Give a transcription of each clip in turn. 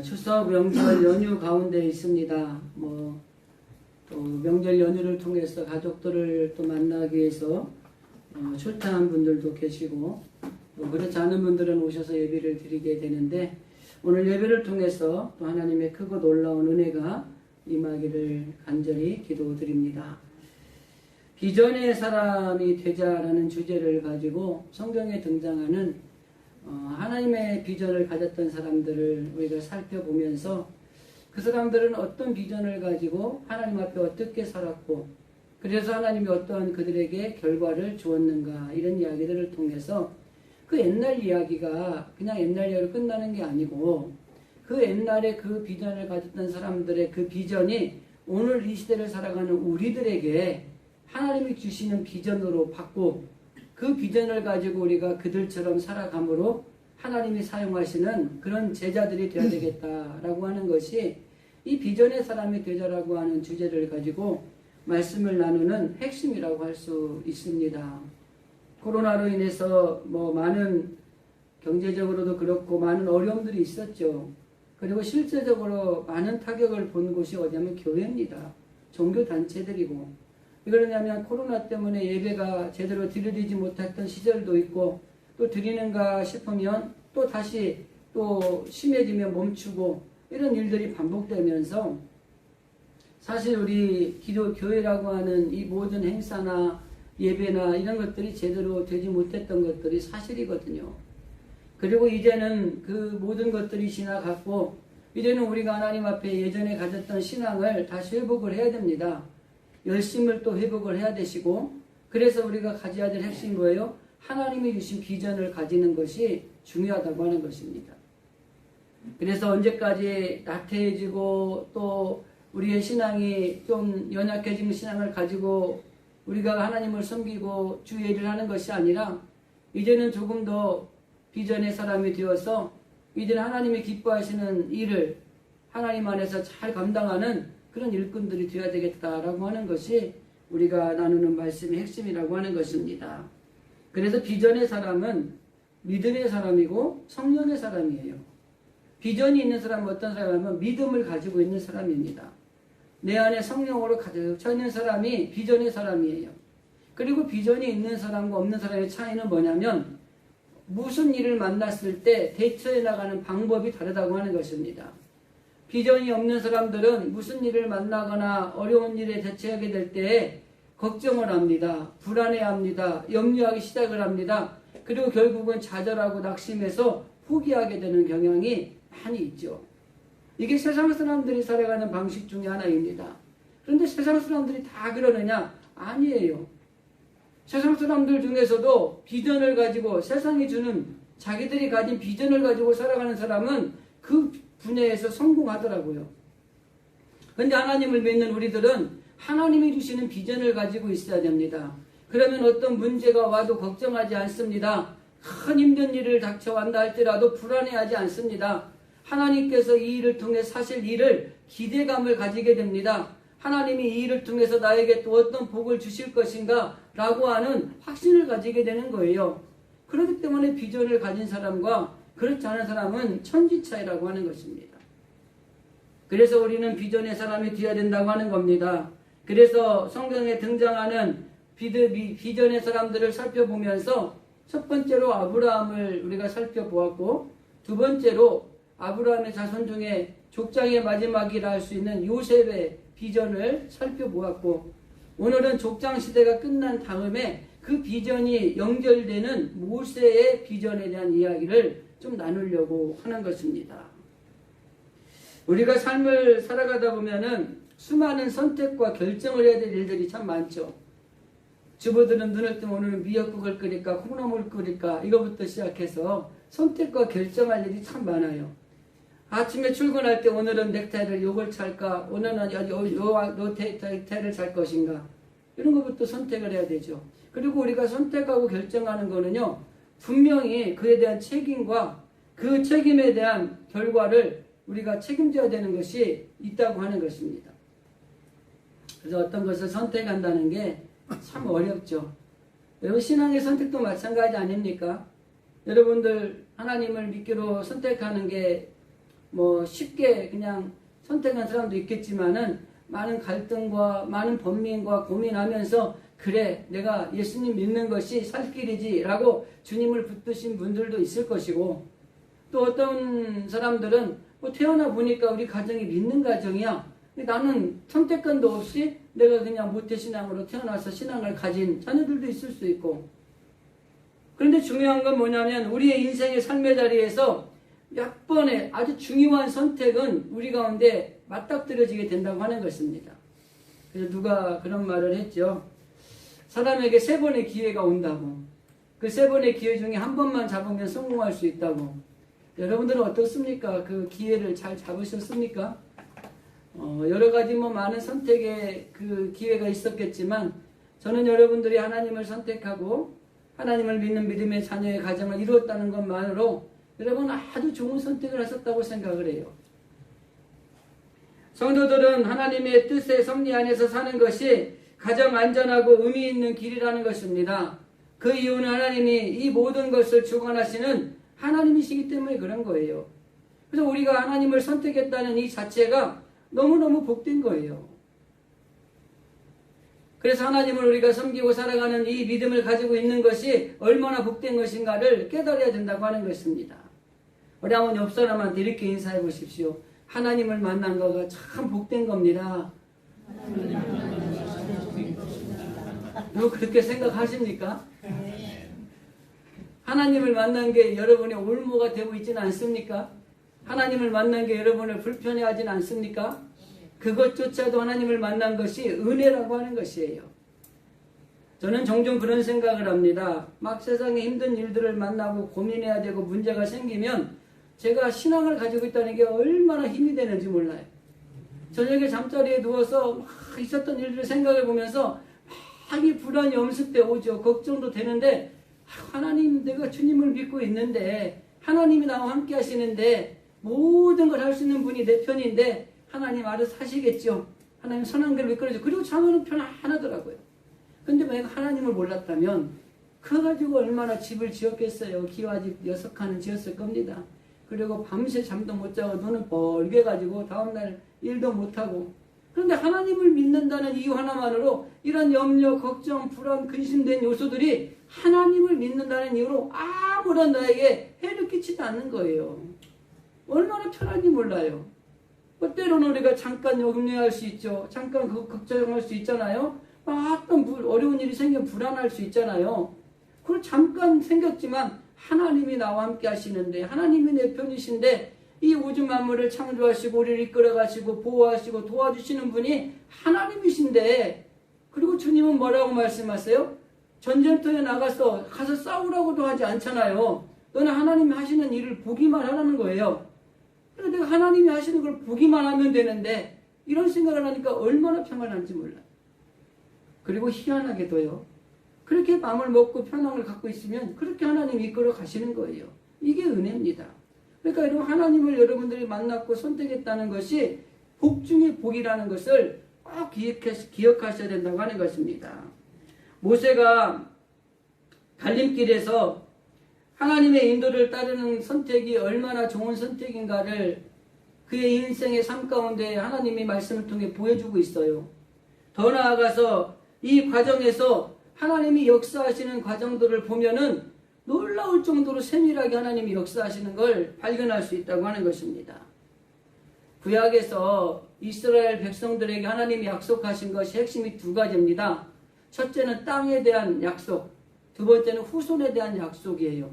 추석 명절 연휴 가운데 있습니다. 또 명절 연휴를 통해서 가족들을 또 만나기 위해서 출타한 분들도 계시고 또 그렇지 않은 분들은 오셔서 예배를 드리게 되는데 오늘 예배를 통해서 또 하나님의 크고 놀라운 은혜가 임하기를 간절히 기도드립니다. 비전의 사람이 되자라는 주제를 가지고 성경에 등장하는 하나님의 비전을 가졌던 사람들을 우리가 살펴보면서 그 사람들은 어떤 비전을 가지고 하나님 앞에 어떻게 살았고 그래서 하나님이 어떠한 그들에게 결과를 주었는가 이런 이야기들을 통해서 그 옛날 이야기가 그냥 옛날 이야기로 끝나는 게 아니고 그 옛날에 그 비전을 가졌던 사람들의 그 비전이 오늘 이 시대를 살아가는 우리들에게 하나님이 주시는 비전으로 받고 그 비전을 가지고 우리가 그들처럼 살아감으로 하나님이 사용하시는 그런 제자들이 되어야 되겠다라고 하는 것이 이 비전의 사람이 되자라고 하는 주제를 가지고 말씀을 나누는 핵심이라고 할 수 있습니다. 코로나로 인해서 많은 경제적으로도 그렇고 많은 어려움들이 있었죠. 그리고 실제적으로 많은 타격을 본 곳이 어디냐면 교회입니다. 종교단체들이고 왜 그러냐면 코로나 때문에 예배가 제대로 드려지지 못했던 시절도 있고 또 드리는가 싶으면 또 다시 또 심해지면 멈추고 이런 일들이 반복되면서 사실 우리 기독교회라고 하는 이 모든 행사나 예배나 이런 것들이 제대로 되지 못했던 것들이 사실이거든요. 그리고 이제는 그 모든 것들이 지나갔고 이제는 우리가 하나님 앞에 예전에 가졌던 신앙을 다시 회복을 해야 됩니다. 열심을 또 회복을 해야 되시고 그래서 우리가 가져야 될 핵심이 뭐예요? 하나님이 주신 비전을 가지는 것이 중요하다고 하는 것입니다. 그래서 언제까지 나태해지고 또 우리의 신앙이 좀 연약해진 신앙을 가지고 우리가 하나님을 섬기고 주의 일을 하는 것이 아니라 이제는 조금 더 비전의 사람이 되어서 이제는 하나님이 기뻐하시는 일을 하나님 안에서 잘 감당하는 그런 일꾼들이 되어야 되겠다라고 하는 것이 우리가 나누는 말씀의 핵심이라고 하는 것입니다. 그래서 비전의 사람은 믿음의 사람이고 성령의 사람이에요. 비전이 있는 사람은 어떤 사람이냐면 믿음을 가지고 있는 사람입니다. 내 안에 성령으로 가득 차 있는 사람이 비전의 사람이에요. 그리고 비전이 있는 사람과 없는 사람의 차이는 뭐냐면 무슨 일을 만났을 때 대처해 나가는 방법이 다르다고 하는 것입니다. 비전이 없는 사람들은 무슨 일을 만나거나 어려운 일에 대처하게 될 때에 걱정을 합니다. 불안해합니다. 염려하기 시작을 합니다. 그리고 결국은 좌절하고 낙심해서 포기하게 되는 경향이 많이 있죠. 이게 세상 사람들이 살아가는 방식 중에 하나입니다. 그런데 세상 사람들이 다 그러느냐? 아니에요. 세상 사람들 중에서도 비전을 가지고 세상이 주는 자기들이 가진 비전을 가지고 살아가는 사람은 그 분야에서 성공하더라고요. 그런데 하나님을 믿는 우리들은 하나님이 주시는 비전을 가지고 있어야 됩니다. 그러면 어떤 문제가 와도 걱정하지 않습니다. 큰 힘든 일을 닥쳐왔다 할지라도 불안해하지 않습니다. 하나님께서 이 일을 통해 사실 일을 기대감을 가지게 됩니다. 하나님이 이 일을 통해서 나에게 또 어떤 복을 주실 것인가 라고 하는 확신을 가지게 되는 거예요. 그렇기 때문에 비전을 가진 사람과 그렇지 않은 사람은 천지 차이라고 하는 것입니다. 그래서 우리는 비전의 사람이 되어야 된다고 하는 겁니다. 그래서 성경에 등장하는 비전의 사람들을 살펴보면서 첫 번째로 아브라함을 우리가 살펴보았고 두 번째로 아브라함의 자손 중에 족장의 마지막이라 할 수 있는 요셉의 비전을 살펴보았고 오늘은 족장 시대가 끝난 다음에 그 비전이 연결되는 모세의 비전에 대한 이야기를 좀 나누려고 하는 것입니다. 우리가 삶을 살아가다 보면은 수많은 선택과 결정을 해야 될 일들이 참 많죠. 주부들은 눈을 뜨면 오늘은 미역국을 끓일까 콩나물을 끓일까 이거부터 시작해서 선택과 결정할 일이 참 많아요. 아침에 출근할 때 오늘은 넥타이를 요걸 찰까 오늘은 요 넥타이를 찰 것인가 이런 것부터 선택을 해야 되죠. 그리고 우리가 선택하고 결정하는 거는요 분명히 그에 대한 책임과 그 책임에 대한 결과를 우리가 책임져야 되는 것이 있다고 하는 것입니다. 그래서 어떤 것을 선택한다는 게 참 어렵죠. 여러분 신앙의 선택도 마찬가지 아닙니까? 여러분들 하나님을 믿기로 선택하는 게 뭐 쉽게 그냥 선택한 사람도 있겠지만은 많은 갈등과 많은 번민과 고민하면서 그래 내가 예수님 믿는 것이 살 길이지라고 주님을 붙드신 분들도 있을 것이고, 또 어떤 사람들은 뭐 태어나 보니까 우리 가정이 믿는 가정이야. 나는 선택권도 없이 내가 그냥 모태신앙으로 태어나서 신앙을 가진 자녀들도 있을 수 있고. 그런데 중요한 건 뭐냐면 우리의 인생의 삶의 자리에서 몇 번의 아주 중요한 선택은 우리 가운데 맞닥뜨려지게 된다고 하는 것입니다. 그래서 누가 그런 말을 했죠. 사람에게 3번의 기회가 온다고. 그 3번의 기회 중에 한 번만 잡으면 성공할 수 있다고. 여러분들은 어떻습니까? 그 기회를 잘 잡으셨습니까? 여러 가지 뭐 많은 선택의 그 기회가 있었겠지만, 저는 여러분들이 하나님을 선택하고 하나님을 믿는 믿음의 자녀의 가정을 이루었다는 것만으로 여러분 아주 좋은 선택을 하셨다고 생각을 해요. 성도들은 하나님의 뜻의 섭리 안에서 사는 것이 가장 안전하고 의미 있는 길이라는 것입니다. 그 이유는 하나님이 이 모든 것을 주관하시는 하나님이시기 때문에 그런 거예요. 그래서 우리가 하나님을 선택했다는 이 자체가 너무너무 복된 거예요. 그래서 하나님을 우리가 섬기고 살아가는 이 믿음을 가지고 있는 것이 얼마나 복된 것인가를 깨달아야 된다고 하는 것입니다. 우리 한번 옆 사람한테 이렇게 인사해 보십시오. 하나님을 만난 거가 참 복된 겁니다. 너 그렇게 생각하십니까? 하나님을 만난 게 여러분의 올무가 되고 있지는 않습니까? 하나님을 만난 게 여러분을 불편해하지는 않습니까? 그것조차도 하나님을 만난 것이 은혜라고 하는 것이에요. 저는 종종 그런 생각을 합니다. 막 세상에 힘든 일들을 만나고 고민해야 되고 문제가 생기면 제가 신앙을 가지고 있다는 게 얼마나 힘이 되는지 몰라요. 저녁에 잠자리에 누워서 막 있었던 일들을 생각해 보면서 막 이 불안이 엄습해 오죠. 걱정도 되는데 하나님, 내가 주님을 믿고 있는데 하나님이 나와 함께 하시는데 모든 걸 할 수 있는 분이 내 편인데 하나님 알아서 하시겠죠. 하나님 선한 길을 이끌어줘. 그리고 잠은 편안하더라고요. 근데 만약 하나님을 몰랐다면 그거 가지고 얼마나 집을 지었겠어요. 기와 집 6칸은 지었을 겁니다. 그리고 밤새 잠도 못 자고 눈을 벌게 가지고 다음날 일도 못하고. 그런데 하나님을 믿는다는 이유 하나만으로 이런 염려, 걱정, 불안, 근심된 요소들이 하나님을 믿는다는 이유로 아무런 나에게 해를 끼치지 않는 거예요. 얼마나 편한지 몰라요. 때로는 우리가 잠깐 염려할 수 있죠. 잠깐 걱정할 수 있잖아요. 어떤 어려운 일이 생기면 불안할 수 있잖아요. 그걸 잠깐 생겼지만 하나님이 나와 함께 하시는데, 하나님이 내 편이신데, 이 우주 만물을 창조하시고 우리를 이끌어가시고 보호하시고 도와주시는 분이 하나님이신데, 그리고 주님은 뭐라고 말씀하세요? 전쟁터에 가서 싸우라고도 하지 않잖아요. 너는 하나님이 하시는 일을 보기만 하라는 거예요. 그래서 내가 하나님이 하시는 걸 보기만 하면 되는데, 이런 생각을 하니까 얼마나 평안한지 몰라요. 그리고 희한하게도요, 그렇게 마음을 먹고 편안을 갖고 있으면 그렇게 하나님이 이끌어 가시는 거예요. 이게 은혜입니다. 그러니까 여러분, 하나님을 여러분들이 만났고 선택했다는 것이 복 중의 복이라는 것을 꼭 기억하셔야 된다고 하는 것입니다. 모세가 갈림길에서 하나님의 인도를 따르는 선택이 얼마나 좋은 선택인가를 그의 인생의 삶 가운데 하나님의 말씀을 통해 보여주고 있어요. 더 나아가서 이 과정에서 하나님이 역사하시는 과정들을 보면은 놀라울 정도로 세밀하게 하나님이 역사하시는 걸 발견할 수 있다고 하는 것입니다. 구약에서 이스라엘 백성들에게 하나님이 약속하신 것이 핵심이 2가지입니다. 첫째는 땅에 대한 약속, 두 번째는 후손에 대한 약속이에요.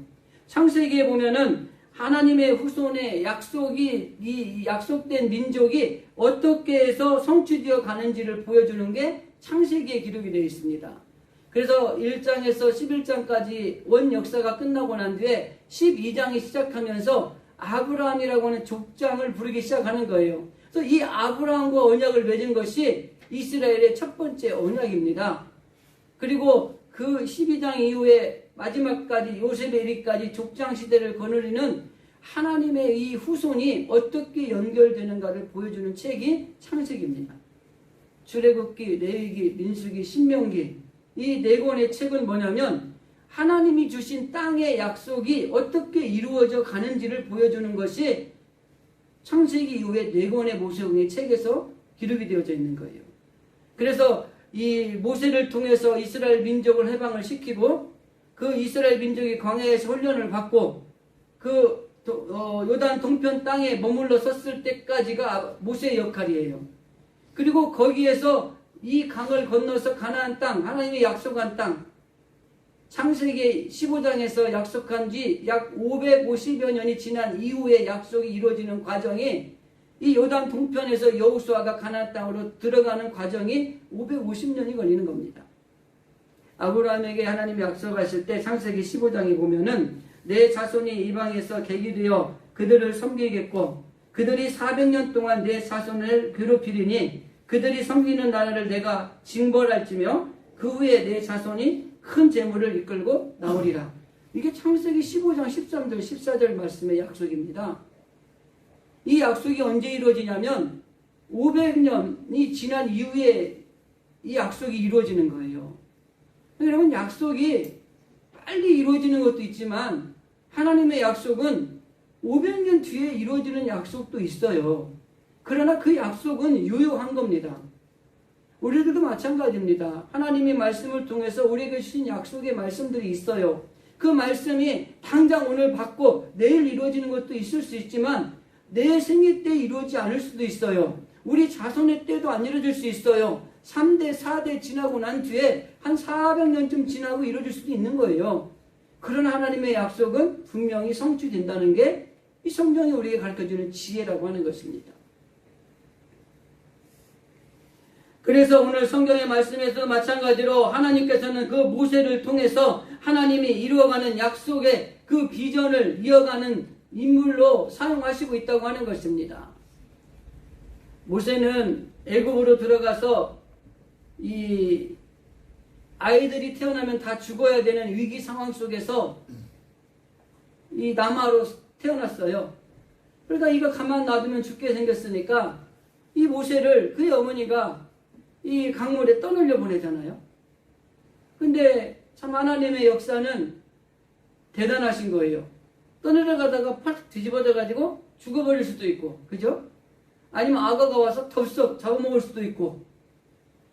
창세기에 보면은 하나님의 후손의 약속이, 이 약속된 민족이 어떻게 해서 성취되어 가는지를 보여주는 게 창세기에 기록이 되어 있습니다. 그래서 1장에서 11장까지 원 역사가 끝나고 난 뒤에 12장이 시작하면서 아브라함이라고 하는 족장을 부르기 시작하는 거예요. 그래서 이 아브라함과 언약을 맺은 것이 이스라엘의 첫 번째 언약입니다. 그리고 그 12장 이후에 마지막까지 요셉에 이르기까지 족장 시대를 거느리는 하나님의 이 후손이 어떻게 연결되는가를 보여주는 책이 창세기입니다. 출애굽기, 레위기, 민수기, 신명기, 이 4권의 책은 뭐냐면 하나님이 주신 땅의 약속이 어떻게 이루어져 가는지를 보여주는 것이 창세기 이후에 4권의 모세오경의 책에서 기록이 되어져 있는 거예요. 그래서 이 모세를 통해서 이스라엘 민족을 해방을 시키고 그 이스라엘 민족이 광야에서 훈련을 받고 그 요단 동편 땅에 머물러 섰을 때까지가 모세의 역할이에요. 그리고 거기에서 이 강을 건너서 가나안 땅, 하나님의 약속한 땅, 창세기 15장에서 약속한 지 약 550여 년이 지난 이후에 약속이 이루어지는 과정이 이 요단 동편에서 여호수아가 가나안 땅으로 들어가는 과정이 550년이 걸리는 겁니다. 아브라함에게 하나님이 약속하실 때 창세기 15장에 보면은 내 자손이 이방에서 계기되어 그들을 섬기겠고 그들이 400년 동안 내 자손을 괴롭히리니 그들이 섬기는 나라를 내가 징벌할지며 그 후에 내 자손이 큰 재물을 이끌고 나오리라. 이게 창세기 15장 13절 14절 말씀의 약속입니다. 이 약속이 언제 이루어지냐면 500년이 지난 이후에 이 약속이 이루어지는 거예요. 여러분, 약속이 빨리 이루어지는 것도 있지만 하나님의 약속은 500년 뒤에 이루어지는 약속도 있어요. 그러나 그 약속은 유효한 겁니다. 우리들도 마찬가지입니다. 하나님의 말씀을 통해서 우리에게 주신 약속의 말씀들이 있어요. 그 말씀이 당장 오늘 받고 내일 이루어지는 것도 있을 수 있지만 내 생애 때 이루어지지 않을 수도 있어요. 우리 자손의 때도 안 이루어질 수 있어요. 3대, 4대 지나고 난 뒤에 한 400년쯤 지나고 이루어질 수도 있는 거예요. 그러나 하나님의 약속은 분명히 성취된다는 게 이 성경이 우리에게 가르쳐주는 지혜라고 하는 것입니다. 그래서 오늘 성경의 말씀에서 마찬가지로 하나님께서는 그 모세를 통해서 하나님이 이루어가는 약속의 그 비전을 이어가는 인물로 사용하시고 있다고 하는 것입니다. 모세는 애굽으로 들어가서 이 아이들이 태어나면 다 죽어야 되는 위기 상황 속에서 이 남아로 태어났어요. 그러니까 이거 가만 놔두면 죽게 생겼으니까 이 모세를 그의 어머니가 이 강물에 떠놀려 보내잖아요. 근데 참 하나님의 역사는 대단하신 거예요. 떠내려 가다가 팍 뒤집어져 가지고 죽어버릴 수도 있고, 그죠? 아니면 악어가 와서 덥석 잡아먹을 수도 있고,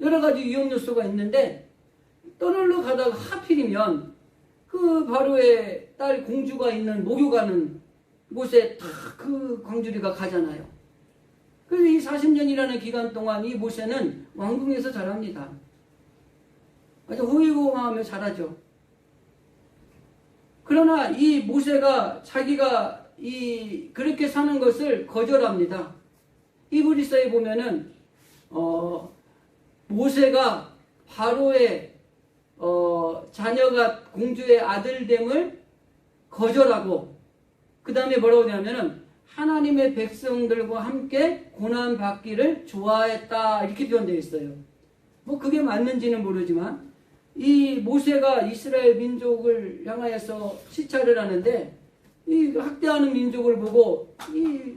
여러 가지 위험 요소가 있는데 떠놀러 가다가 하필이면 그 바로의 딸 공주가 있는 목욕하는 곳에 다 그 광주리가 가잖아요. 그래서 이 40년이라는 기간 동안 이 모세는 왕궁에서 자랍니다. 아주 호의호응하며 자라죠. 그러나 이 모세가 자기가 그렇게 사는 것을 거절합니다. 히브리서에 보면은 모세가 바로의 자녀가 공주의 아들됨을 거절하고 그 다음에 뭐라고 하냐면은 하나님의 백성들과 함께 고난받기를 좋아했다 이렇게 표현되어 있어요. 뭐 그게 맞는지는 모르지만 이 모세가 이스라엘 민족을 향하여서 시찰을 하는데 이 학대하는 민족을 보고 이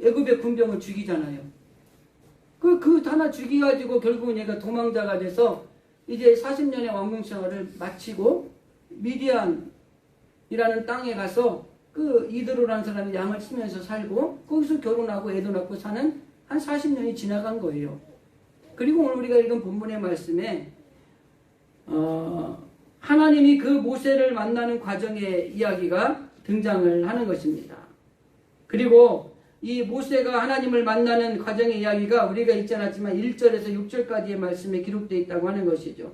애굽의 군병을 죽이잖아요. 그 하나 죽여가지고 결국은 얘가 도망자가 돼서 이제 40년의 왕궁 생활을 마치고 미디안이라는 땅에 가서 그 이드로라는 사람이 양을 치면서 살고 거기서 결혼하고 애도 낳고 사는 한 40년이 지나간 거예요. 그리고 오늘 우리가 읽은 본문의 말씀에 하나님이 그 모세를 만나는 과정의 이야기가 등장을 하는 것입니다. 그리고 이 모세가 하나님을 만나는 과정의 이야기가 우리가 읽지 않았지만 1절에서 6절까지의 말씀에 기록되어 있다고 하는 것이죠.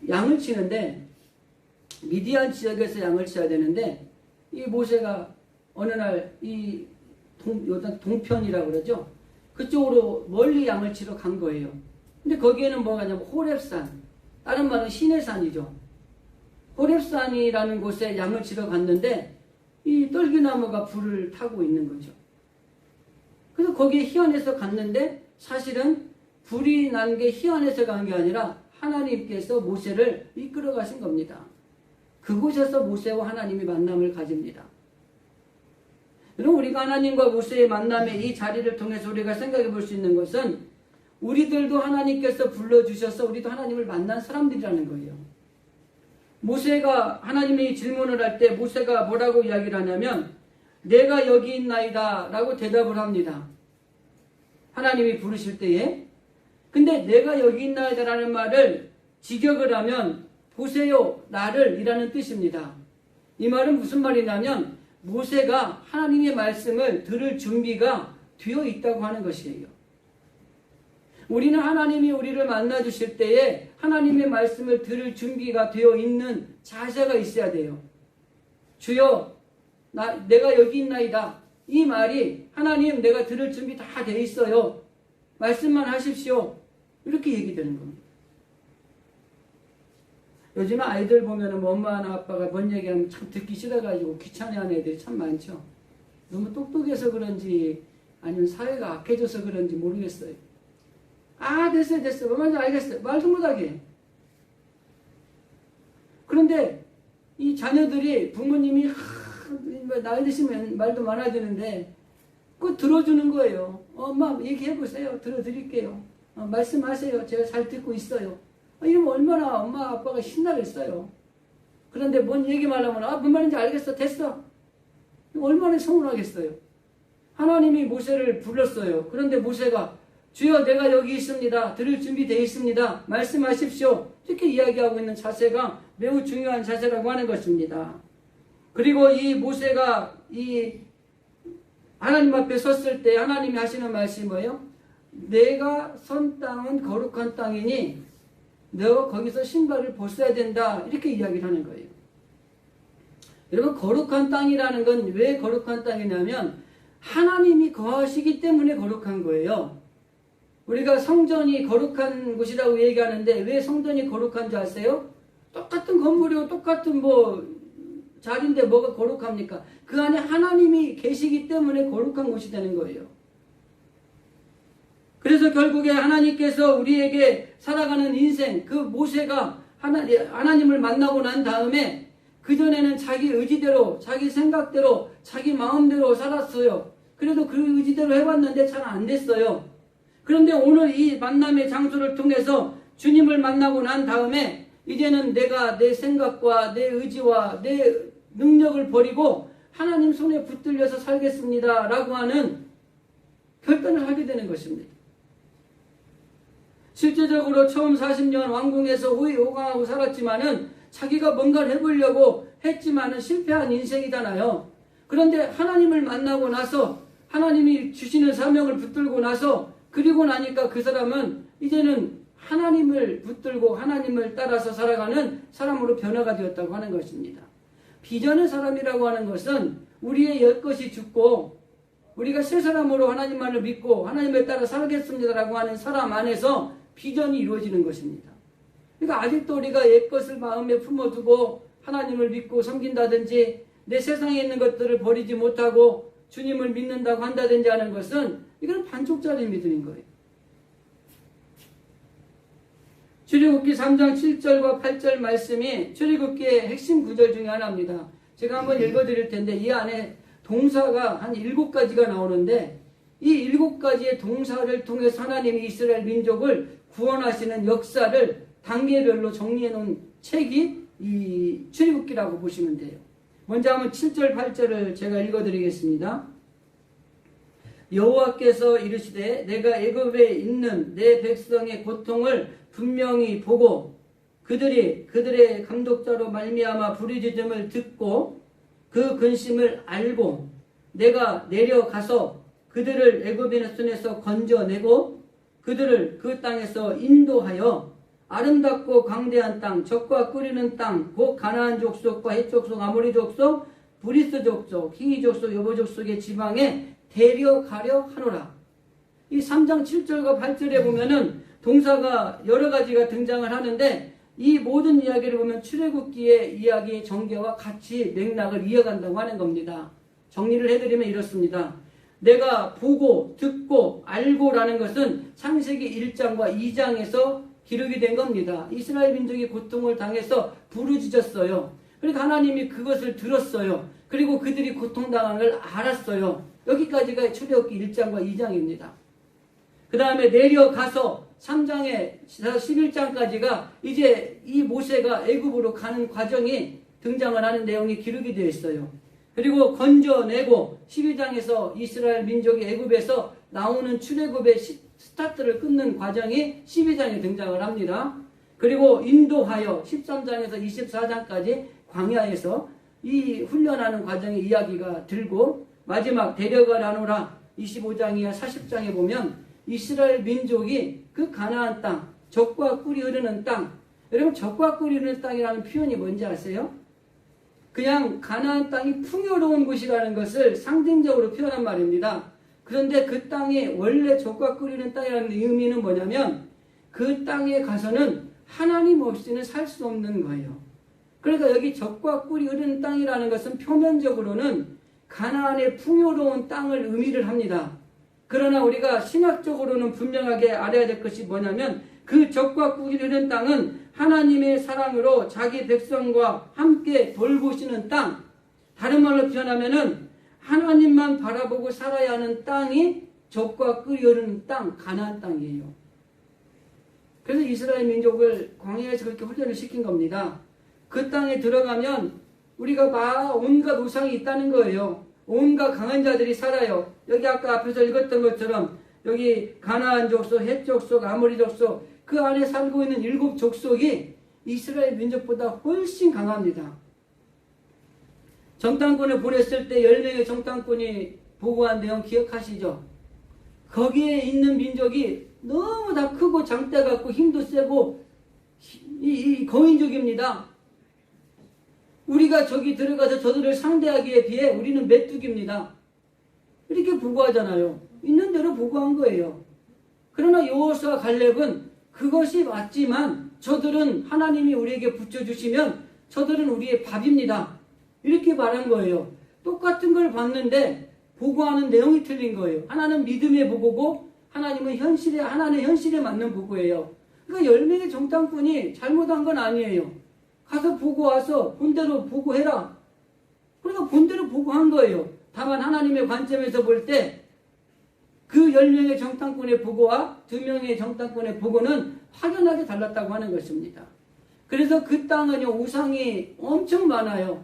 양을 치는데 미디안 지역에서 양을 쳐야 되는데 이 모세가 어느 날 이 동편이라고 그러죠. 그쪽으로 멀리 양을 치러 간 거예요. 근데 거기에는 뭐가 있냐면 호렙산, 다른 말은 신의 산이죠. 호렙산이라는 곳에 양을 치러 갔는데 이 떨기나무가 불을 타고 있는 거죠. 그래서 거기에 희한해서 갔는데 사실은 불이 난 게 희한해서 간 게 아니라 하나님께서 모세를 이끌어 가신 겁니다. 그곳에서 모세와 하나님이 만남을 가집니다. 여러분, 우리가 하나님과 모세의 만남의 이 자리를 통해서 우리가 생각해 볼 수 있는 것은 우리들도 하나님께서 불러주셔서 우리도 하나님을 만난 사람들이라는 거예요. 모세가 하나님이 질문을 할 때 모세가 뭐라고 이야기를 하냐면 내가 여기 있나이다 라고 대답을 합니다. 하나님이 부르실 때에. 근데 내가 여기 있나이다 라는 말을 직역을 하면 보세요 나를 이라는 뜻입니다. 이 말은 무슨 말이냐면 모세가 하나님의 말씀을 들을 준비가 되어 있다고 하는 것이에요. 우리는 하나님이 우리를 만나 주실 때에 하나님의 말씀을 들을 준비가 되어 있는 자세가 있어야 돼요. 주여 내가 여기 있나이다. 이 말이 하나님 내가 들을 준비 다 돼 있어요. 말씀만 하십시오. 이렇게 얘기되는 겁니다. 요즘 아이들 보면은 뭐 엄마나 아빠가 뭔 얘기하면 참 듣기 싫어가지고 귀찮아하는 애들이 참 많죠. 너무 똑똑해서 그런지 아니면 사회가 악해져서 그런지 모르겠어요. 아 됐어요 뭐 말인지 알겠어요. 말도 못하게. 그런데 이 자녀들이 부모님이 나이 드시면 말도 많아지는데 그거 들어주는 거예요. 엄마 얘기해보세요. 들어드릴게요. 말씀하세요. 제가 잘 듣고 있어요. 이러면 얼마나 엄마 아빠가 신나겠어요. 그런데 뭔 얘기만 하면 뭔 말인지 알겠어. 됐어. 얼마나 서운하겠어요. 하나님이 모세를 불렀어요. 그런데 모세가 주여 내가 여기 있습니다. 들을 준비 되어 있습니다. 말씀하십시오. 이렇게 이야기하고 있는 자세가 매우 중요한 자세라고 하는 것입니다. 그리고 이 모세가 이 하나님 앞에 섰을 때 하나님이 하시는 말씀이 뭐예요? 내가 선 땅은 거룩한 땅이니 너 거기서 신발을 벗어야 된다. 이렇게 이야기를 하는 거예요. 여러분 거룩한 땅이라는 건 왜 거룩한 땅이냐면 하나님이 거하시기 때문에 거룩한 거예요. 우리가 성전이 거룩한 곳이라고 얘기하는데 왜 성전이 거룩한 줄 아세요? 똑같은 건물이고 똑같은 자리인데 뭐가 거룩합니까? 그 안에 하나님이 계시기 때문에 거룩한 곳이 되는 거예요. 그래서 결국에 하나님께서 우리에게 살아가는 인생, 그 모세가 하나님을 만나고 난 다음에 그전에는 자기 의지대로, 자기 생각대로, 자기 마음대로 살았어요. 그래도 그 의지대로 해봤는데 잘 안 됐어요. 그런데 오늘 이 만남의 장소를 통해서 주님을 만나고 난 다음에 이제는 내가 내 생각과 내 의지와 내 능력을 버리고 하나님 손에 붙들려서 살겠습니다 라고 하는 결단을 하게 되는 것입니다. 실제적으로 처음 40년 왕궁에서 호의호강하고 살았지만은 자기가 뭔가를 해보려고 했지만은 실패한 인생이잖아요. 그런데 하나님을 만나고 나서 하나님이 주시는 사명을 붙들고 나서 그리고 나니까 그 사람은 이제는 하나님을 붙들고 하나님을 따라서 살아가는 사람으로 변화가 되었다고 하는 것입니다. 비전의 사람이라고 하는 것은 우리의 옛것이 죽고 우리가 새 사람으로 하나님만을 믿고 하나님을 따라 살겠습니다라고 하는 사람 안에서 비전이 이루어지는 것입니다. 그러니까 아직도 우리가 옛것을 마음에 품어두고 하나님을 믿고 섬긴다든지 내 세상에 있는 것들을 버리지 못하고 주님을 믿는다고 한다든지 하는 것은 이건 반쪽짜리 믿음인 거예요. 출애굽기 3장 7절과 8절 말씀이 출애굽기의 핵심 구절 중에 하나입니다. 제가 한번 읽어드릴 텐데 이 안에 동사가 한 7가지가 나오는데 이 7가지의 동사를 통해서 하나님이 이스라엘 민족을 구원하시는 역사를 단계별로 정리해 놓은 책이 이 출애굽기라고 보시면 돼요. 먼저 한번 7절 8절을 제가 읽어드리겠습니다. 여호와께서 이르시되 내가 애굽에 있는 내 백성의 고통을 분명히 보고 그들의 감독자로 말미암아 부르짖음을 듣고 그 근심을 알고 내가 내려가서 그들을 애굽인의 손에서 건져내고 그들을 그 땅에서 인도하여 아름답고 광대한 땅, 젖과 끓이는 땅, 곧 가나안 족속과 헷 족속, 아모리 족속, 브리스 족속, 히위 족속, 여보 족속의 지방에 데려가려 하노라. 이 3장 7절과 8절에 보면은 동사가 여러 가지가 등장을 하는데 이 모든 이야기를 보면 출애굽기의 이야기의 전개와 같이 맥락을 이어간다고 하는 겁니다. 정리를 해드리면 이렇습니다. 내가 보고 듣고 알고라는 것은 창세기 1장과 2장에서 기록이 된 겁니다. 이스라엘 민족이 고통을 당해서 부르짖었어요. 그러니까 하나님이 그것을 들었어요. 그리고 그들이 고통당한 걸 알았어요. 여기까지가 출애굽기 1장과 2장입니다. 그 다음에 내려가서 3장에 11장까지가 이제 이 모세가 애굽으로 가는 과정이 등장을 하는 내용이 기록이 되어 있어요. 그리고 건져내고 12장에서 이스라엘 민족이 애굽에서 나오는 출애굽의 스타트를 끊는 과정이 12장에 등장을 합니다. 그리고 인도하여 13장에서 24장까지 광야에서 이 훈련하는 과정의 이야기가 들고 마지막 데려가라노라 25장 이하 40장에 보면 이스라엘 민족이 그 가나안 땅, 젖과 꿀이 흐르는 땅, 여러분 젖과 꿀이 흐르는 땅이라는 표현이 뭔지 아세요? 그냥 가나안 땅이 풍요로운 곳이라는 것을 상징적으로 표현한 말입니다. 그런데 그 땅이 원래 젖과 꿀이 흐르는 땅이라는 의미는 뭐냐면 그 땅에 가서는 하나님 없이는 살 수 없는 거예요. 그러니까 여기 젖과 꿀이 흐르는 땅이라는 것은 표면적으로는 가나안의 풍요로운 땅을 의미를 합니다. 그러나 우리가 신학적으로는 분명하게 알아야 될 것이 뭐냐면 그 젖과 꿀이 흐르는 땅은 하나님의 사랑으로 자기 백성과 함께 돌보시는 땅, 다른 말로 표현하면은 하나님만 바라보고 살아야 하는 땅이 젖과 꿀이 흐르는 땅, 가나안 땅이에요. 그래서 이스라엘 민족을 광야에서 그렇게 훈련을 시킨 겁니다. 그 땅에 들어가면 우리가 온갖 우상이 있다는 거예요. 온갖 강한 자들이 살아요. 여기 아까 앞에서 읽었던 것처럼 여기 가나안 족속, 헷 족속, 아모리 족속 그 안에 살고 있는 7 족속이 이스라엘 민족보다 훨씬 강합니다. 정탐꾼을 보냈을 때 10명의 정탐꾼이 보고한 내용 기억하시죠? 거기에 있는 민족이 너무 다 크고 장대 같고 힘도 세고 이 거인족입니다. 우리가 저기 들어가서 저들을 상대하기에 비해 우리는 메뚜기입니다. 이렇게 보고하잖아요. 있는 대로 보고한 거예요. 그러나 여호수아 갈렙은 그것이 맞지만 저들은 하나님이 우리에게 붙여주시면 저들은 우리의 밥입니다. 이렇게 말한 거예요. 똑같은 걸 봤는데 보고하는 내용이 틀린 거예요. 하나는 믿음의 보고고 하나님은 하나는 현실에 맞는 보고예요. 그러니까 10명의 정탐꾼이 잘못한 건 아니에요. 가서 보고 와서 본대로 보고해라. 그러니까 본대로 보고한 거예요. 다만 하나님의 관점에서 볼 때 그 10명의 정탐꾼의 보고와 2명의 정탐꾼의 보고는 확연하게 달랐다고 하는 것입니다. 그래서 그 땅은 우상이 엄청 많아요.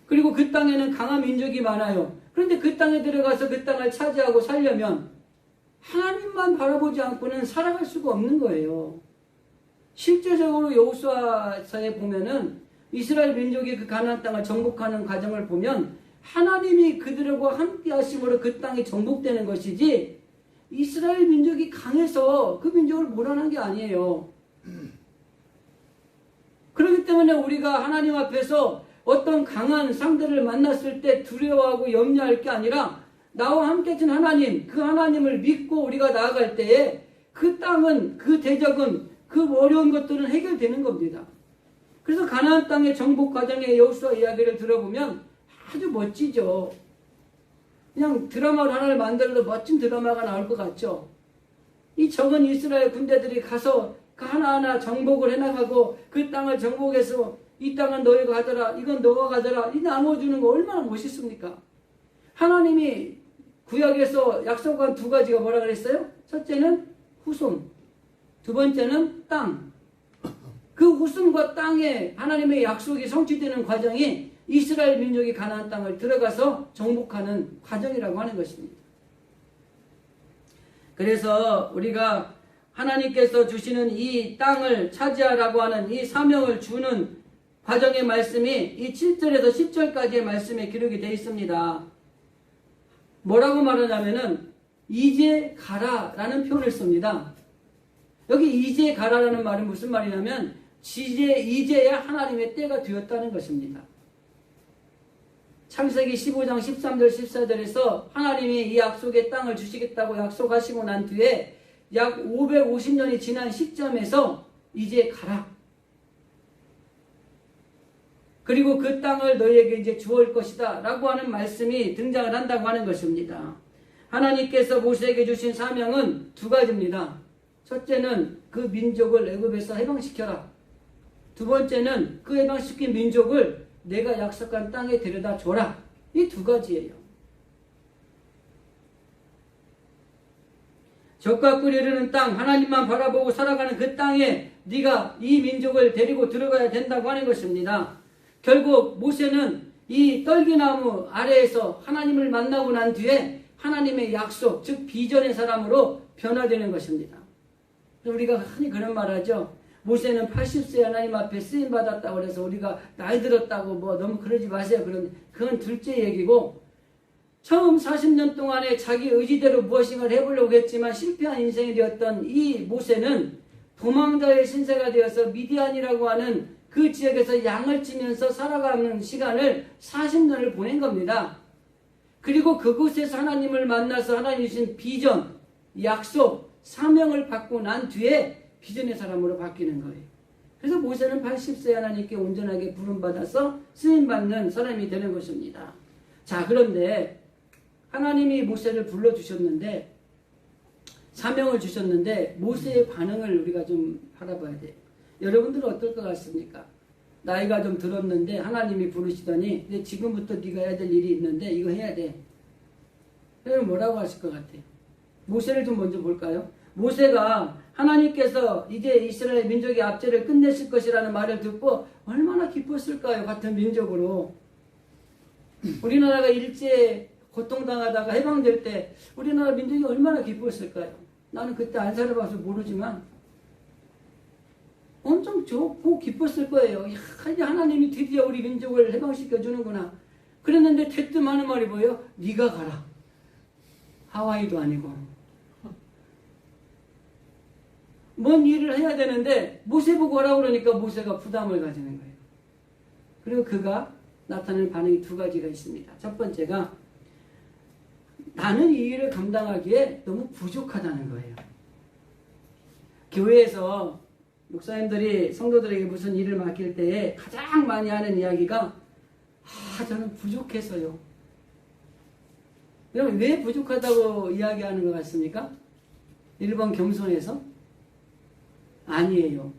그리고 그 땅에는 강한 민족이 많아요. 그런데 그 땅에 들어가서 그 땅을 차지하고 살려면 하나님만 바라보지 않고는 살아갈 수가 없는 거예요. 실제적으로 여호수아서에 보면은 이스라엘 민족이 그 가나안 땅을 정복하는 과정을 보면 하나님이 그들과 함께 하심으로 그 땅이 정복되는 것이지 이스라엘 민족이 강해서 그 민족을 몰아낸 게 아니에요. 그렇기 때문에 우리가 하나님 앞에서 어떤 강한 상대를 만났을 때 두려워하고 염려할 게 아니라 나와 함께 하신 하나님, 그 하나님을 믿고 우리가 나아갈 때에 그 땅은, 그 대적은, 그 어려운 것들은 해결되는 겁니다. 그래서 가나안 땅의 정복 과정의 여호수아 이야기를 들어보면 아주 멋지죠. 그냥 드라마를 하나를 만들어도 멋진 드라마가 나올 것 같죠. 이 적은 이스라엘 군대들이 가서 그 하나하나 정복을 해나가고 그 땅을 정복해서 이 땅은 너희가 가져라, 이건 너가 가져라, 이 나눠주는 거 얼마나 멋있습니까? 하나님이 구약에서 약속한 2가지가 뭐라 그랬어요? 첫째는 후손, 2번째는 땅. 그 후손과 땅에 하나님의 약속이 성취되는 과정이 이스라엘 민족이 가나안 땅을 들어가서 정복하는 과정이라고 하는 것입니다. 그래서 우리가 하나님께서 주시는 이 땅을 차지하라고 하는 이 사명을 주는 과정의 말씀이 이 7절에서 10절까지의 말씀에 기록이 되어 있습니다. 뭐라고 말하냐면은 이제 가라라는 표현을 씁니다. 여기 이제 가라라는 말은 무슨 말이냐면 이제야 하나님의 때가 되었다는 것입니다. 창세기 15장 13절 14절에서 하나님이 이 약속의 땅을 주시겠다고 약속하시고 난 뒤에 약 550년이 지난 시점에서 이제 가라. 그리고 그 땅을 너희에게 이제 주올 것이다 라고 하는 말씀이 등장을 한다고 하는 것입니다. 하나님께서 모세에게 주신 사명은 2가지입니다. 첫째는 그 민족을 애굽에서 해방시켜라. 2번째는 그 해방시킨 민족을 내가 약속한 땅에 데려다 줘라. 이 2가지예요. 젖과 꿀이 흐르는 땅, 하나님만 바라보고 살아가는 그 땅에 네가 이 민족을 데리고 들어가야 된다고 하는 것입니다. 결국 모세는 이 떨기나무 아래에서 하나님을 만나고 난 뒤에 하나님의 약속, 즉 비전의 사람으로 변화되는 것입니다. 우리가 흔히 그런 말 하죠. 모세는 80세 하나님 앞에 쓰임 받았다고 해서 우리가 나이 들었다고 뭐 너무 그러지 마세요. 그건 둘째 얘기고, 처음 40년 동안에 자기 의지대로 무엇인가를 해보려고 했지만 실패한 인생이 되었던 이 모세는 도망자의 신세가 되어서 미디안이라고 하는 그 지역에서 양을 치면서 살아가는 시간을 40년을 보낸 겁니다. 그리고 그곳에서 하나님을 만나서 하나님 주신 비전, 약속, 사명을 받고 난 뒤에 비전의 사람으로 바뀌는 거예요. 그래서 모세는 80세 하나님께 온전하게 부름받아서 쓰임받는 사람이 되는 것입니다. 자, 그런데 하나님이 모세를 불러주셨는데, 사명을 주셨는데 모세의 반응을 우리가 좀 바라봐야 돼요. 여러분들은 어떨 것 같습니까? 나이가 좀 들었는데 하나님이 부르시더니 근데 지금부터 네가 해야 될 일이 있는데 이거 해야 돼. 그러면 뭐라고 하실 것 같아요? 모세를 좀 먼저 볼까요? 모세가 하나님께서 이제 이스라엘 민족의 압제를 끝내실 것이라는 말을 듣고 얼마나 기뻤을까요? 같은 민족으로. 우리나라가 일제 고통당하다가 해방될 때 우리나라 민족이 얼마나 기뻤을까요? 나는 그때 안 살아봐서 모르지만 엄청 좋고 기뻤을 거예요. 야, 이제 하나님이 드디어 우리 민족을 해방시켜 주는구나. 그랬는데 대뜸 하는 말이 뭐예요? 네가 가라. 하와이도 아니고. 뭔 일을 해야 되는데 모세 보고 오라고 그러니까 모세가 부담을 가지는 거예요. 그리고 그가 나타내는 반응이 두 가지가 있습니다. 첫 번째가 나는 이 일을 감당하기에 너무 부족하다는 거예요. 교회에서 목사님들이 성도들에게 무슨 일을 맡길 때에 가장 많이 하는 이야기가 저는 부족해서요. 여러분 왜 부족하다고 이야기하는 것 같습니까? 1번 겸손해서? 아니에요.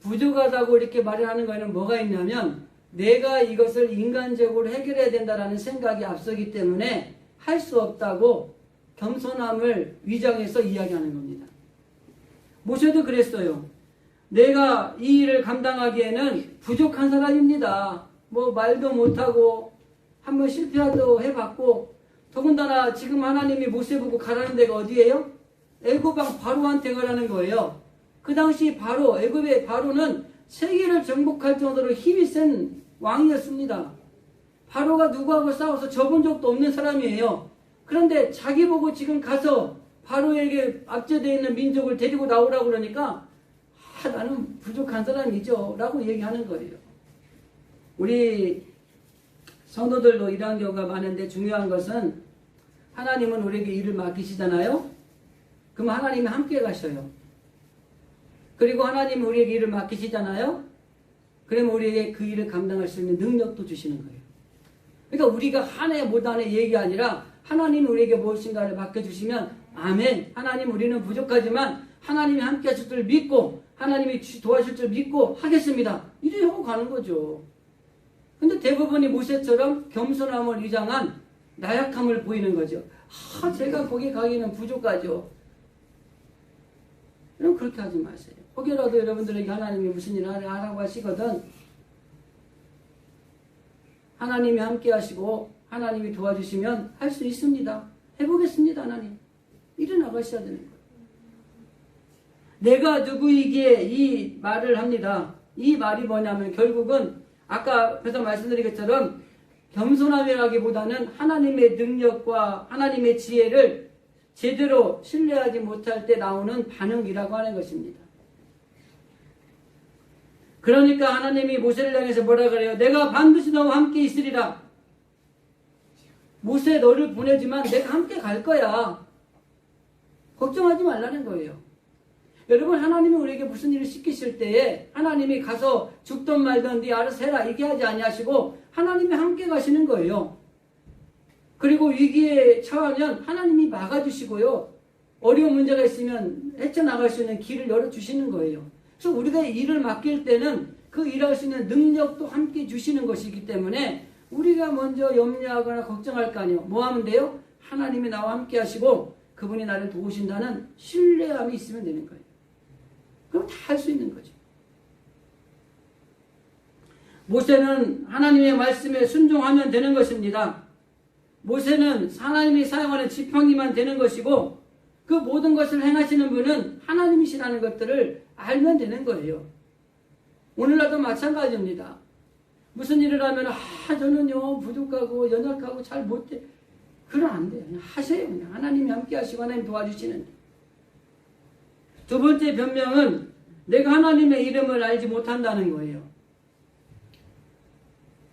부족하다고 이렇게 말을 하는 거에는 뭐가 있냐면 내가 이것을 인간적으로 해결해야 된다는 생각이 앞서기 때문에 할 수 없다고 겸손함을 위장해서 이야기하는 겁니다. 모세도 그랬어요. 내가 이 일을 감당하기에는 부족한 사람입니다. 뭐 말도 못하고 한번 실패도 해봤고 더군다나 지금 하나님이 모세 보고 가라는 데가 어디예요? 애굽 왕 바로한테 가라는 거예요. 그 당시 바로 애굽의 바로는 세계를 정복할 정도로 힘이 센 왕이었습니다. 바로가 누구하고 싸워서 져본 적도 없는 사람이에요. 그런데 자기 보고 지금 가서 바로에게 압제되어 있는 민족을 데리고 나오라고 그러니까 나는 부족한 사람이죠 라고 얘기하는 거예요. 우리 성도들도 이러한 경우가 많은데 중요한 것은 하나님은 우리에게 일을 맡기시잖아요. 그럼 하나님이 함께 가셔요. 그리고 하나님이 우리에게 일을 맡기시잖아요. 그러면 우리에게 그 일을 감당할 수 있는 능력도 주시는 거예요. 그러니까 우리가 하네 못하네 얘기가 아니라 하나님이 우리에게 무엇인가를 맡겨주시면 아멘. 하나님 우리는 부족하지만 하나님이 함께 하실 줄 믿고 하나님이 도와줄 줄 믿고 하겠습니다. 이래 하고 가는 거죠. 근데 대부분이 모세처럼 겸손함을 위장한 나약함을 보이는 거죠. 제가 거기 가기는 부족하죠. 여러분 그렇게 하지 마세요. 혹여라도 여러분들에게 하나님이 무슨 일을 하라고 하시거든 하나님이 함께 하시고 하나님이 도와주시면 할 수 있습니다. 해보겠습니다. 하나님. 일어나가셔야 되는 거예요. 내가 누구이기에 이 말을 합니다. 이 말이 뭐냐면 결국은 아까 앞에서 말씀드린 것처럼 겸손함이라기보다는 하나님의 능력과 하나님의 지혜를 제대로 신뢰하지 못할 때 나오는 반응이라고 하는 것입니다. 그러니까 하나님이 모세를 향해서 뭐라 그래요? 내가 반드시 너와 함께 있으리라. 모세 너를 보내지만 내가 함께 갈 거야. 걱정하지 말라는 거예요. 여러분 하나님이 우리에게 무슨 일을 시키실 때에 하나님이 가서 죽든 말든 네 알아서 해라 얘기하지 아니하시고 하나님이 함께 가시는 거예요. 그리고 위기에 처하면 하나님이 막아주시고요. 어려운 문제가 있으면 헤쳐나갈 수 있는 길을 열어주시는 거예요. 그래서 우리가 일을 맡길 때는 그 일할 수 있는 능력도 함께 주시는 것이기 때문에 우리가 먼저 염려하거나 걱정할 거 아니에요. 뭐 하면 돼요? 하나님이 나와 함께 하시고 그분이 나를 도우신다는 신뢰함이 있으면 되는 거예요. 그럼 다 할 수 있는 거죠. 모세는 하나님의 말씀에 순종하면 되는 것입니다. 모세는 하나님이 사용하는 지팡이만 되는 것이고 그 모든 것을 행하시는 분은 하나님이시라는 것들을 알면 되는 거예요. 오늘날도 마찬가지입니다. 무슨 일을 하면 저는요 부족하고 연약하고 잘 못해. 그럼 안 돼요. 그냥 하세요. 그냥 하나님이 함께 하시고 하나님 도와주시는데. 두 번째 변명은 내가 하나님의 이름을 알지 못한다는 거예요.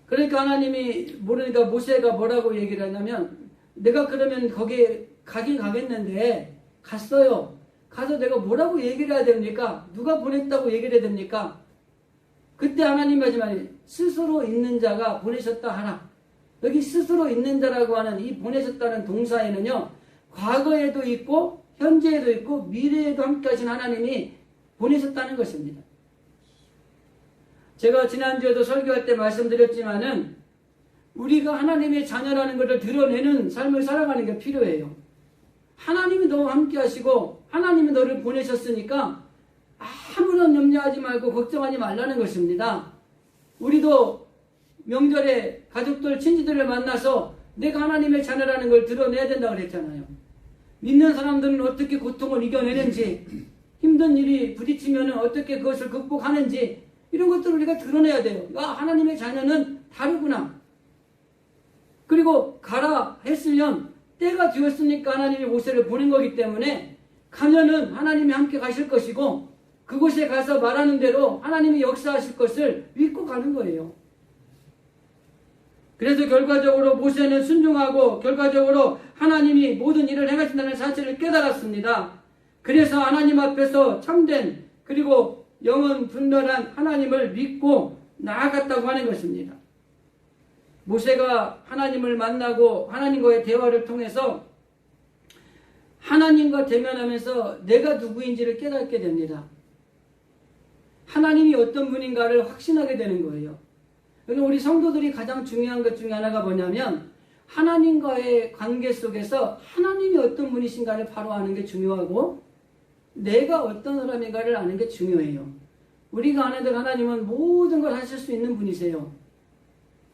그러니까 하나님이 모르니까 모세가 뭐라고 얘기를 하냐면 내가 그러면 거기에 가긴 가겠는데 갔어요. 가서 내가 뭐라고 얘기를 해야 됩니까? 누가 보냈다고 얘기를 해야 됩니까? 그때 하나님 하지만 스스로 있는 자가 보내셨다 하라. 여기 스스로 있는 자라고 하는 이 보내셨다는 동사에는요. 과거에도 있고 현재에도 있고 미래에도 함께 하신 하나님이 보내셨다는 것입니다. 제가 지난주에도 설교할 때 말씀드렸지만은 우리가 하나님의 자녀라는 것을 드러내는 삶을 살아가는 게 필요해요. 하나님이 너와 함께 하시고 하나님이 너를 보내셨으니까 아무런 염려하지 말고 걱정하지 말라는 것입니다. 우리도 명절에 가족들, 친지들을 만나서 내가 하나님의 자녀라는 걸 드러내야 된다고 그랬잖아요. 믿는 사람들은 어떻게 고통을 이겨내는지, 힘든 일이 부딪히면 어떻게 그것을 극복하는지 이런 것들을 우리가 드러내야 돼요. 하나님의 자녀는 다르구나. 그리고 가라 했으면 때가 되었으니까 하나님이 모세를 보낸 거기 때문에 가면은 하나님이 함께 가실 것이고 그곳에 가서 말하는 대로 하나님이 역사하실 것을 믿고 가는 거예요. 그래서 결과적으로 모세는 순종하고 결과적으로 하나님이 모든 일을 행하신다는 사실을 깨달았습니다. 그래서 하나님 앞에서 참된 그리고 영원 분별한 하나님을 믿고 나아갔다고 하는 것입니다. 모세가 하나님을 만나고 하나님과의 대화를 통해서 하나님과 대면하면서 내가 누구인지를 깨닫게 됩니다. 하나님이 어떤 분인가를 확신하게 되는 거예요. 그러니까 우리 성도들이 가장 중요한 것 중에 하나가 뭐냐면 하나님과의 관계 속에서 하나님이 어떤 분이신가를 바로 아는 게 중요하고 내가 어떤 사람인가를 아는 게 중요해요. 우리가 아는 대로 하나님은 모든 걸 하실 수 있는 분이세요.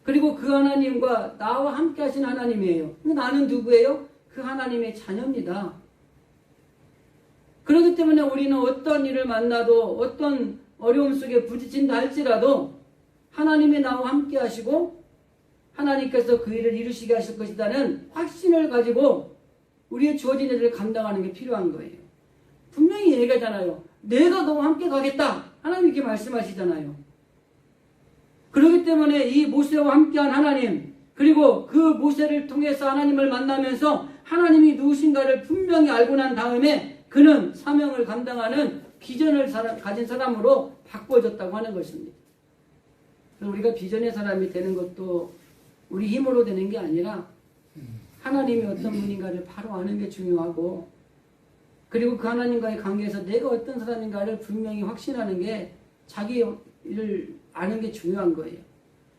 그리고 그 하나님과 나와 함께 하신 하나님이에요. 근데 나는 누구예요? 그 하나님의 자녀입니다. 그렇기 때문에 우리는 어떤 일을 만나도 어떤 어려움 속에 부딪힌다 할지라도 하나님이 나와 함께 하시고 하나님께서 그 일을 이루시게 하실 것이라는 확신을 가지고 우리의 주어진 일을 감당하는 게 필요한 거예요. 분명히 얘기하잖아요. 내가 너와 함께 가겠다. 하나님 이렇게 말씀하시잖아요. 그렇기 때문에 이 모세와 함께한 하나님 그리고 그 모세를 통해서 하나님을 만나면서 하나님이 누구신가를 분명히 알고 난 다음에 그는 사명을 감당하는 비전을 가진 사람으로 바꿔졌다고 하는 것입니다. 우리가 비전의 사람이 되는 것도 우리 힘으로 되는 게 아니라 하나님이 어떤 분인가를 바로 아는 게 중요하고 그리고 그 하나님과의 관계에서 내가 어떤 사람인가를 분명히 확신하는 게 자기 일을 아는 게 중요한 거예요.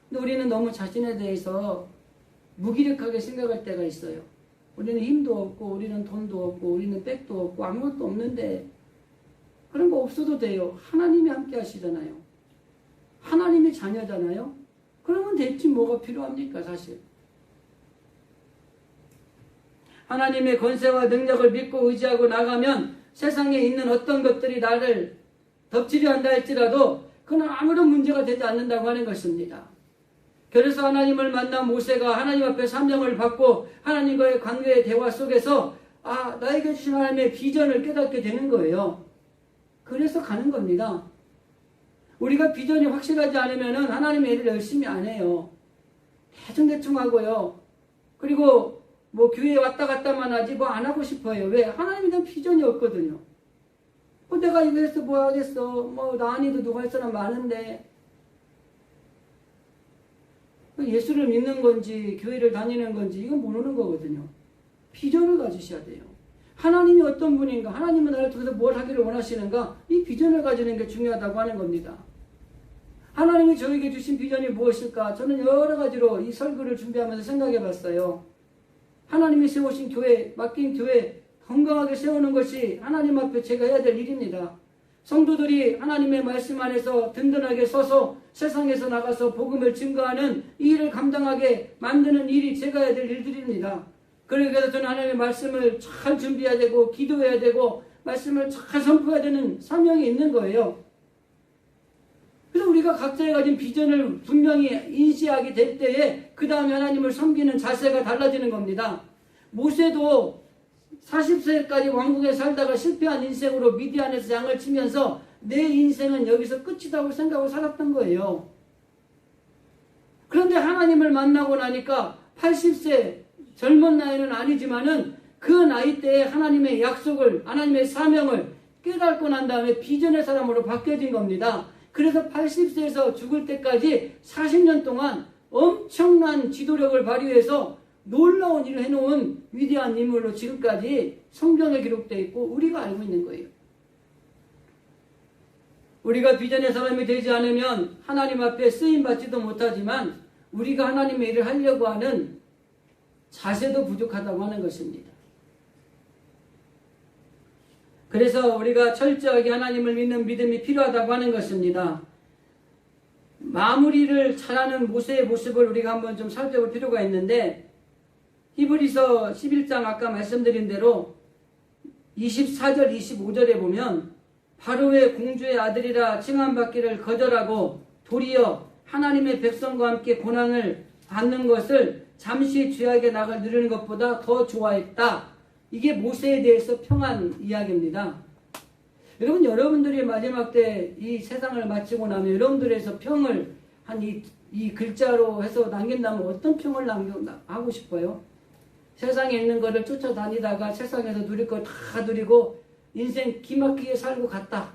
근데 우리는 너무 자신에 대해서 무기력하게 생각할 때가 있어요. 우리는 힘도 없고 우리는 돈도 없고 우리는 백도 없고 아무것도 없는데 그런 거 없어도 돼요. 하나님이 함께 하시잖아요. 하나님의 자녀잖아요. 그러면 됐지 뭐가 필요합니까 사실. 하나님의 권세와 능력을 믿고 의지하고 나가면 세상에 있는 어떤 것들이 나를 덮치려 한다 할지라도 그건 아무런 문제가 되지 않는다고 하는 것입니다. 그래서 하나님을 만난 모세가 하나님 앞에 사명을 받고 하나님과의 관계의 대화 속에서 나에게 주신 하나님의 비전을 깨닫게 되는 거예요. 그래서 가는 겁니다. 우리가 비전이 확실하지 않으면 하나님의 일을 열심히 안 해요. 대충대충 하고요. 그리고 교회에 왔다 갔다만 하지 안 하고 싶어요. 왜? 하나님에 대한 비전이 없거든요. 내가 이거 해서 뭐 하겠어. 나 아니도 누가 할 사람 많은데. 예수를 믿는 건지 교회를 다니는 건지 이건 모르는 거거든요. 비전을 가지셔야 돼요. 하나님이 어떤 분인가, 하나님은 나를 통해서 뭘 하기를 원하시는가, 이 비전을 가지는 게 중요하다고 하는 겁니다. 하나님이 저에게 주신 비전이 무엇일까? 저는 여러 가지로 이 설교를 준비하면서 생각해 봤어요. 하나님이 세우신 교회, 맡긴 교회 건강하게 세우는 것이 하나님 앞에 제가 해야 될 일입니다. 성도들이 하나님의 말씀 안에서 든든하게 서서 세상에서 나가서 복음을 증거하는 이 일을 감당하게 만드는 일이 제가 해야 될 일들입니다. 그래서 저는 하나님의 말씀을 잘 준비해야 되고 기도해야 되고 말씀을 잘 선포해야 되는 사명이 있는 거예요. 그래서 우리가 각자의 가진 비전을 분명히 인지하게 될 때에 그 다음에 하나님을 섬기는 자세가 달라지는 겁니다. 모세도 40세까지 왕국에 살다가 실패한 인생으로 미디안에서 양을 치면서 내 인생은 여기서 끝이라고 생각하고 살았던 거예요. 그런데 하나님을 만나고 나니까 80세 젊은 나이는 아니지만은 그 나이 때에 하나님의 약속을, 하나님의 사명을 깨닫고 난 다음에 비전의 사람으로 바뀌어진 겁니다. 그래서 80세에서 죽을 때까지 40년 동안 엄청난 지도력을 발휘해서 놀라운 일을 해놓은 위대한 인물로 지금까지 성경에 기록되어 있고 우리가 알고 있는 거예요. 우리가 비전의 사람이 되지 않으면 하나님 앞에 쓰임받지도 못하지만 우리가 하나님의 일을 하려고 하는 자세도 부족하다고 하는 것입니다. 그래서 우리가 철저하게 하나님을 믿는 믿음이 필요하다고 하는 것입니다. 마무리를 잘하는 모세의 모습을 우리가 한번 좀 살펴볼 필요가 있는데 히브리서 11장 아까 말씀드린 대로 24절 25절에 보면 바로의 공주의 아들이라 칭함받기를 거절하고 도리어 하나님의 백성과 함께 고난을 받는 것을 잠시 죄악의 낙을 누리는 것보다 더 좋아했다. 이게 모세에 대해서 평한 이야기입니다. 여러분, 여러분들이 마지막 때 이 세상을 마치고 나면 여러분들에서 평을 한 이 글자로 해서 남긴다면 어떤 평을 하고 싶어요? 세상에 있는 것을 쫓아다니다가 세상에서 누릴 거 다 누리고 인생 기막히게 살고 갔다.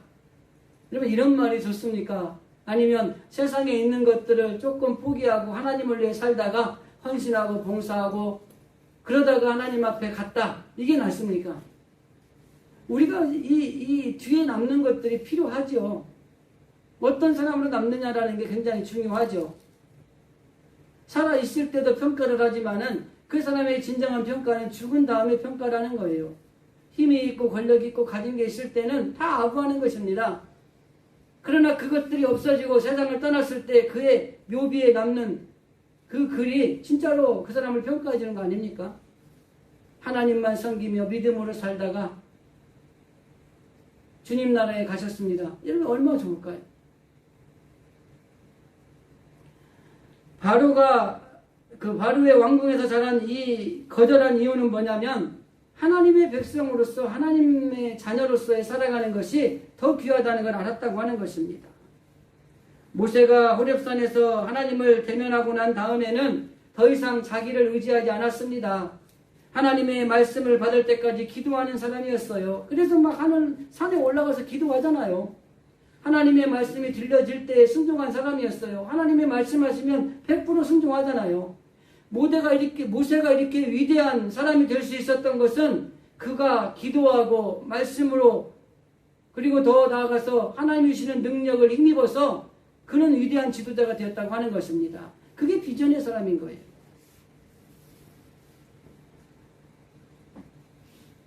여러분, 이런 말이 좋습니까? 아니면 세상에 있는 것들을 조금 포기하고 하나님을 위해 살다가 헌신하고 봉사하고 그러다가 하나님 앞에 갔다. 이게 낫습니까? 우리가 이 뒤에 남는 것들이 필요하죠. 어떤 사람으로 남느냐라는 게 굉장히 중요하죠. 살아있을 때도 평가를 하지만은 그 사람의 진정한 평가는 죽은 다음에 평가라는 거예요. 힘이 있고 권력이 있고 가진 게 있을 때는 다 아부하는 것입니다. 그러나 그것들이 없어지고 세상을 떠났을 때 그의 묘비에 남는 그 글이 진짜로 그 사람을 평가해 주는 거 아닙니까? 하나님만 섬기며 믿음으로 살다가 주님 나라에 가셨습니다. 여러분, 얼마나 좋을까요? 바로의 왕궁에서 자란 이 거절한 이유는 뭐냐면 하나님의 백성으로서 하나님의 자녀로서의 살아가는 것이 더 귀하다는 걸 알았다고 하는 것입니다. 모세가 호렙산에서 하나님을 대면하고 난 다음에는 더 이상 자기를 의지하지 않았습니다. 하나님의 말씀을 받을 때까지 기도하는 사람이었어요. 그래서 막 산에 올라가서 기도하잖아요. 하나님의 말씀이 들려질 때에 순종한 사람이었어요. 하나님의 말씀하시면 100% 순종하잖아요. 모세가 이렇게 위대한 사람이 될 수 있었던 것은 그가 기도하고 말씀으로 그리고 더 나아가서 하나님이 주시는 능력을 힘입어서 그는 위대한 지도자가 되었다고 하는 것입니다. 그게 비전의 사람인 거예요.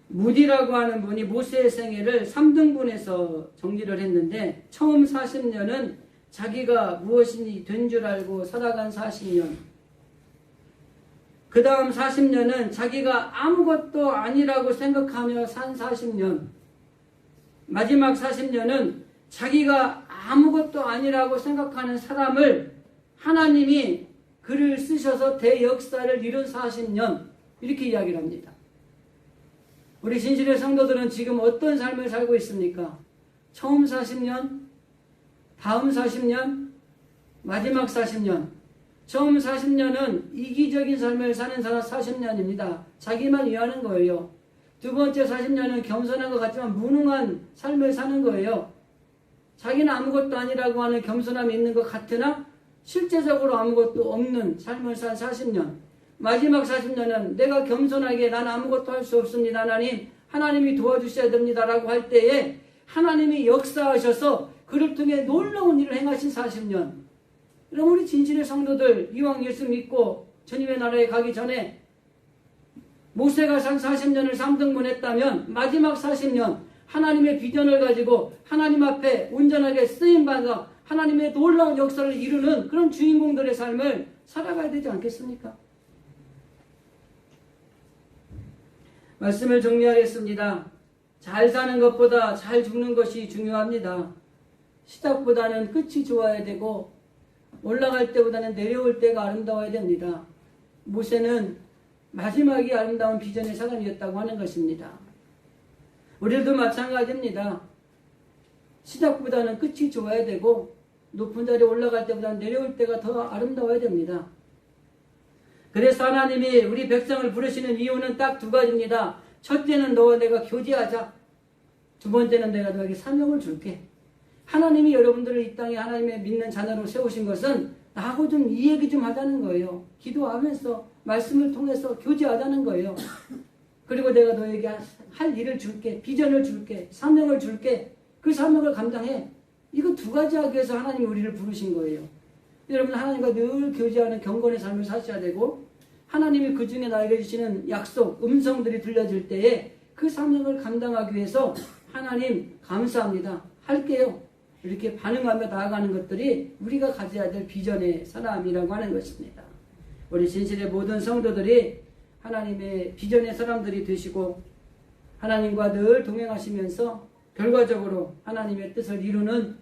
무디라고 하는 분이 모세의 생애를 3등분해서 정리를 했는데 처음 40년은 자기가 무엇이 된 줄 알고 살아간 40년, 그 다음 40년은 자기가 아무것도 아니라고 생각하며 산 40년, 마지막 40년은 자기가 아무것도 아니라고 생각하는 사람을 하나님이 글을 쓰셔서 대역사를 이룬 40년, 이렇게 이야기를 합니다. 우리 진실의 성도들은 지금 어떤 삶을 살고 있습니까? 처음 40년, 다음 40년, 마지막 40년. 처음 40년은 이기적인 삶을 사는 사람 40년입니다. 자기만 위하는 거예요. 두 번째 40년은 겸손한 것 같지만 무능한 삶을 사는 거예요. 자기는 아무것도 아니라고 하는 겸손함이 있는 것 같으나 실제적으로 아무것도 없는 삶을 산 40년. 마지막 40년은 내가 겸손하게 난 아무것도 할 수 없습니다. 하나님이 도와주셔야 됩니다. 라고 할 때에 하나님이 역사하셔서 그를 통해 놀라운 일을 행하신 40년. 그럼 우리 진실의 성도들 이왕 예수 믿고 주님의 나라에 가기 전에 모세가 산 40년을 3등분 했다면 마지막 40년 하나님의 비전을 가지고 하나님 앞에 온전하게 쓰임받아 하나님의 놀라운 역사를 이루는 그런 주인공들의 삶을 살아가야 되지 않겠습니까? 말씀을 정리하겠습니다. 잘 사는 것보다 잘 죽는 것이 중요합니다. 시작보다는 끝이 좋아야 되고 올라갈 때보다는 내려올 때가 아름다워야 됩니다. 모세는 마지막이 아름다운 비전의 사람이었다고 하는 것입니다. 우리들도 마찬가지입니다. 시작보다는 끝이 좋아야 되고 높은 자리에 올라갈 때보다는 내려올 때가 더 아름다워야 됩니다. 그래서 하나님이 우리 백성을 부르시는 이유는 딱 두 가지입니다. 첫째는 너와 내가 교제하자. 두 번째는 내가 너에게 사명을 줄게. 하나님이 여러분들을 이 땅에 하나님의 믿는 자녀로 세우신 것은 나하고 좀 이 얘기 좀 하자는 거예요. 기도하면서 말씀을 통해서 교제하자는 거예요. 그리고 내가 너에게 할 일을 줄게. 비전을 줄게. 사명을 줄게. 그 사명을 감당해. 이거 두 가지 하기 위해서 하나님이 우리를 부르신 거예요. 여러분 하나님과 늘 교제하는 경건의 삶을 사셔야 되고 하나님이 그 중에 나에게 주시는 약속, 음성들이 들려질 때에 그 사명을 감당하기 위해서 하나님 감사합니다. 할게요. 이렇게 반응하며 나아가는 것들이 우리가 가져야 될 비전의 사람이라고 하는 것입니다. 우리 진실의 모든 성도들이 하나님의 비전의 사람들이 되시고 하나님과 늘 동행하시면서 결과적으로 하나님의 뜻을 이루는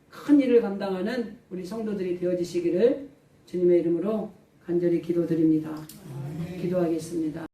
큰 일을 감당하는 우리 성도들이 되어지시기를 주님의 이름으로 간절히 기도드립니다. 기도하겠습니다.